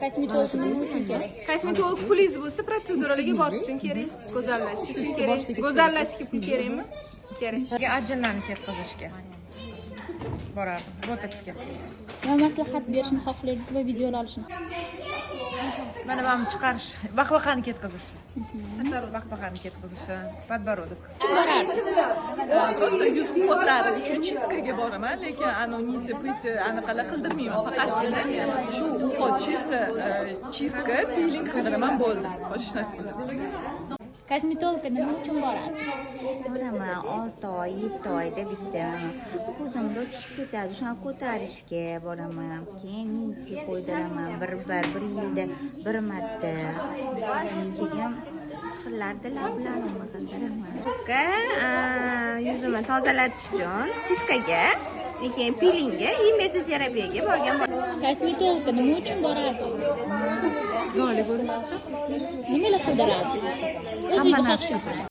Kosmetolog nima uchun kerak? Kosmetolog pulingiz bo'lsa, protseduralarga borish uchun kerak. Go'zallash uchun kerak. Go'zallashga pul kerakmi? Kerak. Ajinlarni ketkazishga borardim, botoksga. Nima maslahat berishni xohlaysiz va videolar olishni? Mana buni chiqarish, baqbaqani ketkazish. Baqbaqani ketkazish, подбородок. Просто yuz uhotlari uchun chistkaga boraman, lekin anoniti piti anaqalar qildirmayman. Faqatgina shu uhot chistka, peeling qildiraman bo'ldi. Boshqa narsa qilmayman. Kosmetologga nima uchun borasiz? Boraman 6 oy, 7 oyda bitta ko'zimda tushib ketadi. Shuni ko'tarishga boraman. Keyin niti qo'ydiraman. Bir yilda bir marta. Keyin qillarda lablarimni qildiraman. Yuzimni tozalatish uchun chistkaga, keyin pilingga и mezoterapiyaga borganman. Kosmetologga nima uchun borasiz? Chiroyli bo'lish uchun. Nimalar qildirasiz? O'zingiz xohlaysiz.